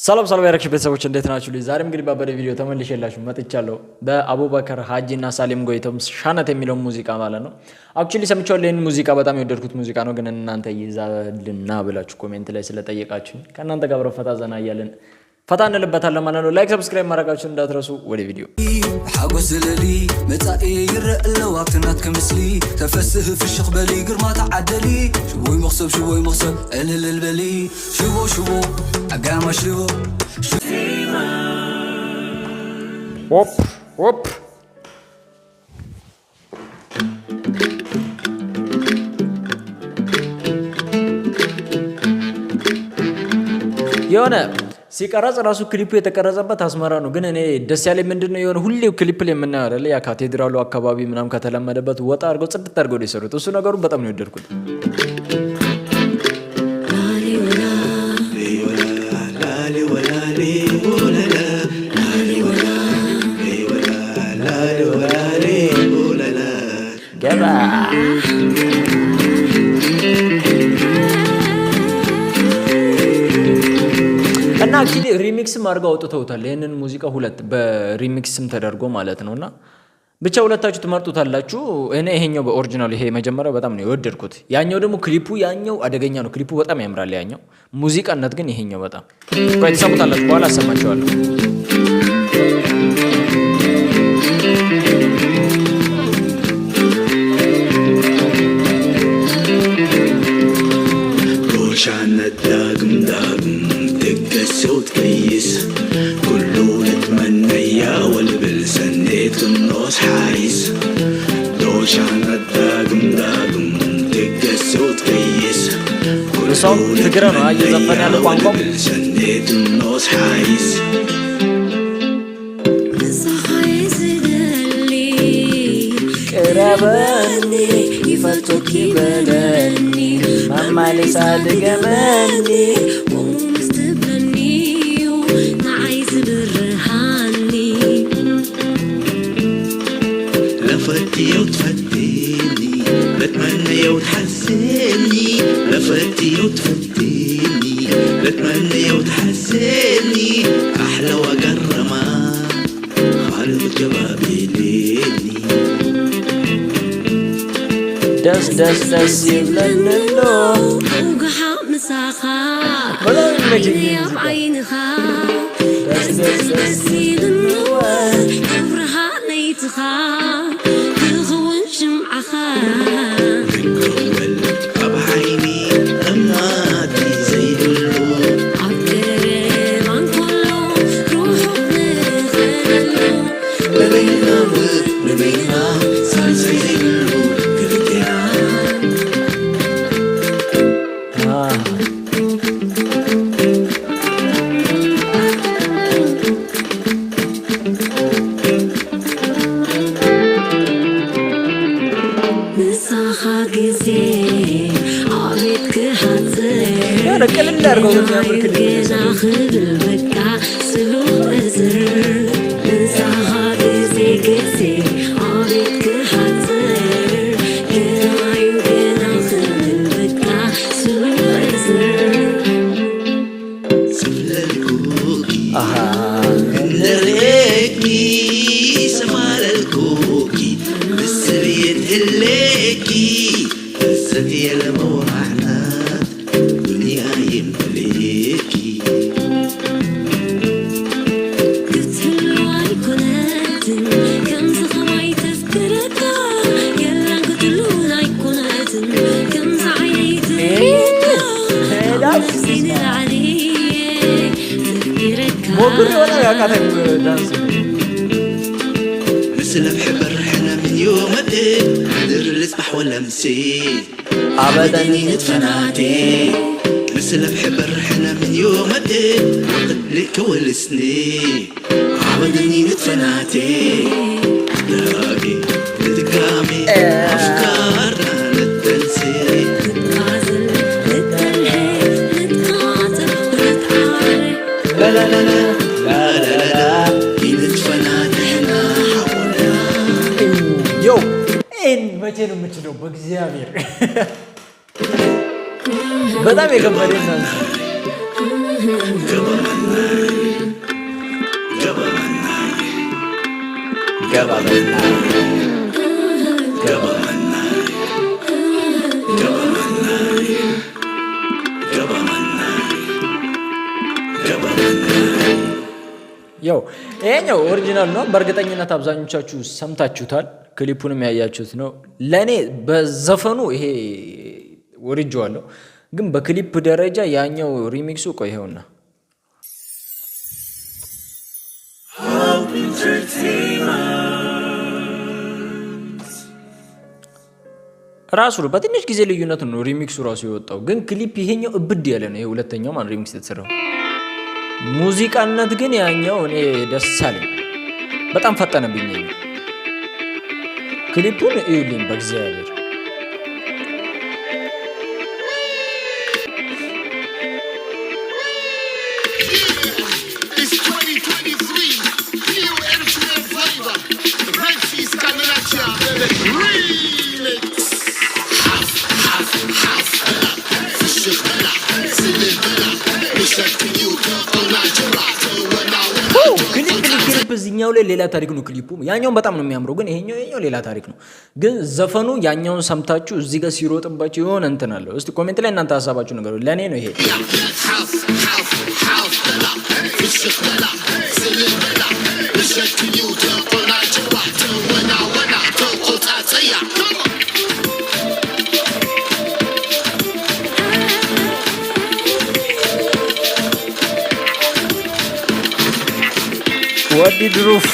ሰላም ሰላም ያረክሽ ቤተሰቦች እንዴት ናችሁ? ዛሬም እንግዲህ ባበደ ቪዲዮ ተመልሼላችሁ መጥቻለሁ። በአቡበከር ሀጂና ሳሊም ጎይቶም ሻነት የሚለው ሙዚቃ ማለት ነው። አክቹሊ ሰምቻለሁ ይሄን ሙዚቃ በጣም የወደድኩት ሙዚቃ ነው። ግን እናንተ ይዛልና ብላችሁ ኮሜንት ላይ ስለጠየቃችሁ ከእናንተ ጋር አብረን ፈታ ዘና እያልን ፈታ እንልበታለን ማለት ነው። ላይክ ሰብስክራይብ ማድረጋችሁን እንዳትረሱ። ወደ ቪዲዮ حاجوس للي متاعي يرق لو عبتنات كمثلي تفسه في الشيخ بالي قرما تعدلي شوي مغصب قلل البلي شو أقام شو ووب የሆነ ሲቀረጽ ራሱ ክሊፑ የተቀረጸበት አስመራ ነው። ግን እኔ ደስ ያለኝ ምንድነው የሆነ ሁሌው ክሊፕ ላይ የምናየው አይደል ያ ካቴድራሉ አካባቢ ምናም ከተለመደበት ወጣ አድርገው ጽድት አድርገው ነው እሱ ነገሩን በጣም ነው የወደድኩት። ገባ እና አክቹሊ ሪሚክስም አድርገው አውጥተውታል ይሄንን ሙዚቃ ሁለት በሪሚክስም ተደርጎ ማለት ነውና ብቻ ሁለታችሁ ትመርጡታላችሁ። እኔ ይሄኛው በኦሪጂናል ይሄ መጀመሪያው በጣም ነው የወደድኩት። ያኛው ደግሞ ክሊፑ ያኛው አደገኛ ነው። ክሊፑ በጣም ያምራል ያኛው ሙዚቃነት ግን ይሄኛው በጣም ቆይ ተሰሙታላችሁ በኋላ አሰማችኋለሁ። ሻነት ዳግም تكسوت كيس كله نتمنى والبل سنيت النص حايس دوش عنا الداقم تكسوت كيس كله نتمنى والبل سنيت النص حايس كرباني يفتوك يبلني ماما لسا دقمني لفتي وتفتيني بتمنى وتحسني لفتي وتفتيني بتمنى وتحسني أحلى وقرما خالد جوابي ليني دس يبلنلو وقحا مساخا عيني بعينها دس يبلنلو عبرها نيتخا تغون شمعخا من أول أبعيني أماتي زي دلو عالكريم عن كله روحه بنخلو لبينا صار زي دلو ረቀልን ዳርጎ የሚያምር ክሊፕ ሞክር ولا ያቃተኝ ዳንስ مثل بحبر احنا من يوم الدين قدر الصبح ولا مسيت ابدا نتفناتي مثل بحبر احنا من يوم الدين وقت لك والسنين ابدا نتفناتي داقي نتقامي افكارنا نتنسي لا لا لا لا لا لا لا ينتفنات احنا حولنا يو اين መቼ ነው የምትችለው በእግዚአብሔር በጣም የከበደኝ ነው ያው ይሄኛው ኦሪጂናል ነው በእርግጠኝነት አብዛኞቻችሁ ሰምታችሁታል ክሊፑንም ያያችሁት ነው ለኔ በዘፈኑ ይሄ ወርጄዋለሁ ግን በክሊፕ ደረጃ ያኛው ሪሚክሱ ቆይ ይሄውና ራሱ በትንሽ ጊዜ ልዩነት ነው ሪሚክሱ ራሱ የወጣው ግን ክሊፕ ይሄኛው እብድ ያለ ነው ይሄ ሁለተኛው ማን ሪሚክስ የተሰራው ሙዚቃነት ግን ያኛው እኔ ደስ አለኝ በጣም ፈጠነብኝ ክሊፑን እዩልኝ በእግዚአብሔር እዚህኛው ላይ ሌላ ታሪክ ነው ክሊፑ ያኛውን በጣም ነው የሚያምረው ግን ይሄኛው ሌላ ታሪክ ነው ግን ዘፈኑ ያኛውን ሰምታችሁ እዚህ ጋር ሲሮጥባችሁ የሆነ እንትን አለው እስቲ ኮሜንት ላይ እናንተ ሐሳባችሁ ነገሩ ለኔ ነው ይሄ What did roof?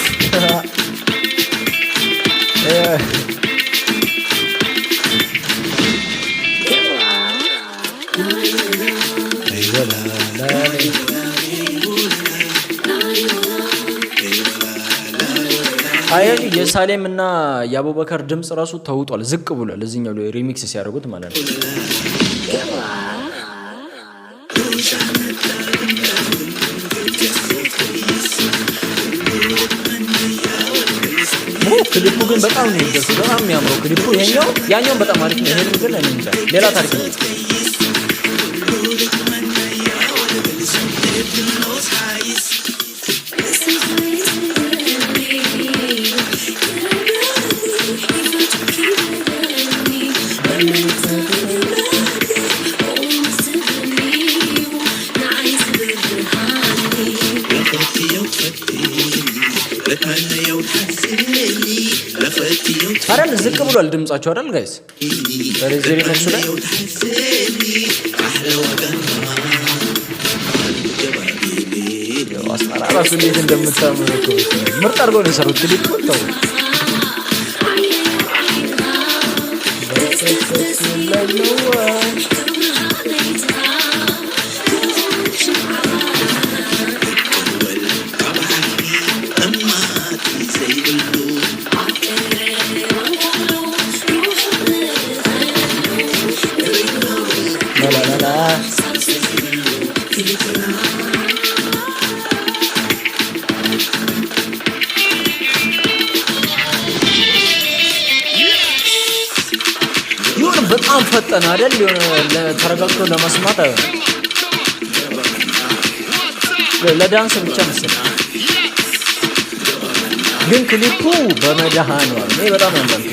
አየህ የሳሌም እና የአቡበከር ድምጽ ራሱ ተውጧል ዝቅ ብሏል እዚህኛው ሪሚክስ ሲያደርጉት ማለት ነው ክሊፑ ግን በጣም ነው የሚደርሰው በጣም የሚያምረው ክሊፑ ያኛው በጣም አሪፍ ነው ይሄን ግን እኔ እንጃ ሌላ ታሪክ ነው አረን ዝቅ ብሏል ድምጻቸው አይደል ጋይስ ሬዘሪ ነክሱ ላይ አስራራሱ እንዴት እንደምታምሩ ምርጥ አድርገው ነው የሰሩት ክሊፕ ወጣው በጣም ፈጠነ አይደል ተረጋግቶ ለመስማት ለዳንስ ብቻ መሰለኝ ግን ክሊፑ በመድሃን ነው እኔ በጣም ያምራል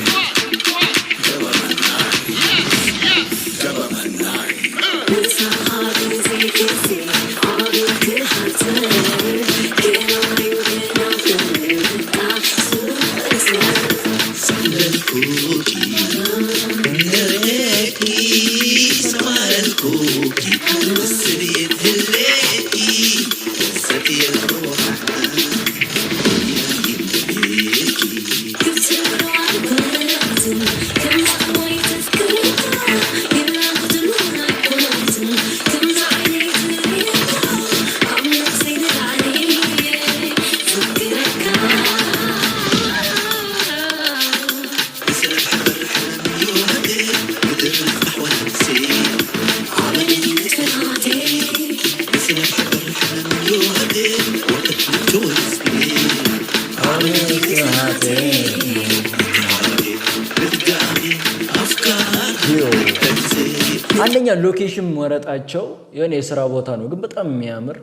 አንደኛ ሎኬሽን መረጣቸው የሆነ የሥራ ቦታ ነው ግን በጣም የሚያምር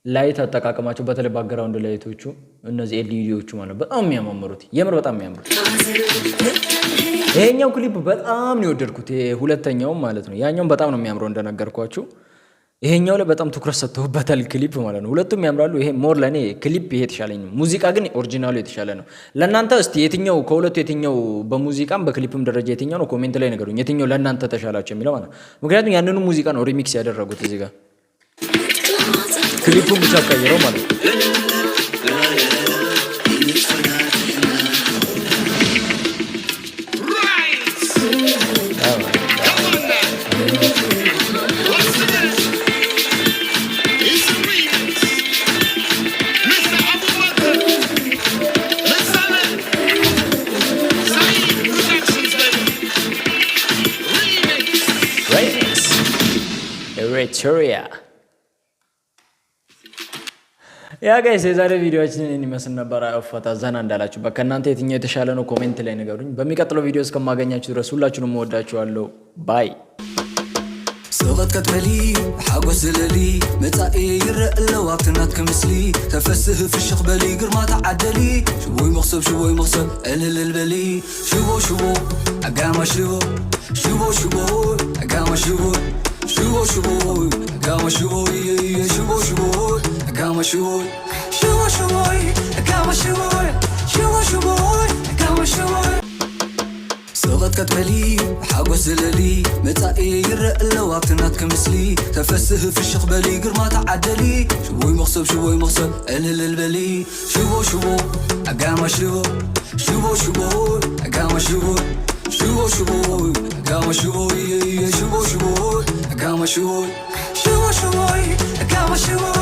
ላይት አጠቃቀማቸው በተለይ ባክግራውንድ ላይቶቹ እነዚህ ኤልኢዲዎቹ ማለት በጣም የሚያማምሩት የምር በጣም የሚያምሩት። ይሄኛው ክሊፕ በጣም ነው የወደድኩት፣ ሁለተኛው ማለት ነው። ያኛውም በጣም ነው የሚያምረው እንደነገርኳችሁ። ይሄኛው ላይ በጣም ትኩረት ሰጥተውበታል ክሊፕ ማለት ነው። ሁለቱም ያምራሉ። ይሄ ሞር ለኔ ክሊፕ ይሄ የተሻለኝ ነው። ሙዚቃ ግን ኦሪጂናሉ የተሻለ ነው። ለእናንተ እስቲ የትኛው ከሁለቱ የትኛው በሙዚቃም በክሊፕም ደረጃ የትኛው ነው? ኮሜንት ላይ ነገሩኝ፣ የትኛው ለእናንተ ተሻላቸው የሚለው ማለት ነው። ምክንያቱም ያንኑ ሙዚቃ ነው ሪሚክስ ያደረጉት እዚህ ጋር ክሊፑን ብቻ ቀይረው ማለት ነው። ኤሪትሪያ ያ ጋይስ የዛሬ ቪዲዮአችንን ይመስል ነበር። አፈታ ዘና እንዳላችሁ ከእናንተ የትኛው የተሻለ ነው ኮሜንት ላይ ንገሩኝ። በሚቀጥለው ቪዲዮ እስከማገኛችሁ ድረስ ሁላችሁንም እወዳችኋለሁ። ባይ سوغت كتبلي حاقوس زللي متاقي يرق اللوابتنات كمسلي تفسه في الشيخ بلي قرما تعدلي شوي مغصب الهل البلي شبو اقاما شبو اقاما شبو اقاما شبو اقاما شبو سوغت كتبلي حاقوس زللي متاقي يرق اللوابتنات كمسلي تفسه في الشيخ بلي قرما تعدلي شوي مغصب الهل البلي شبو اقاما شبو اقاما شبو اقاما شبو اقاما شبو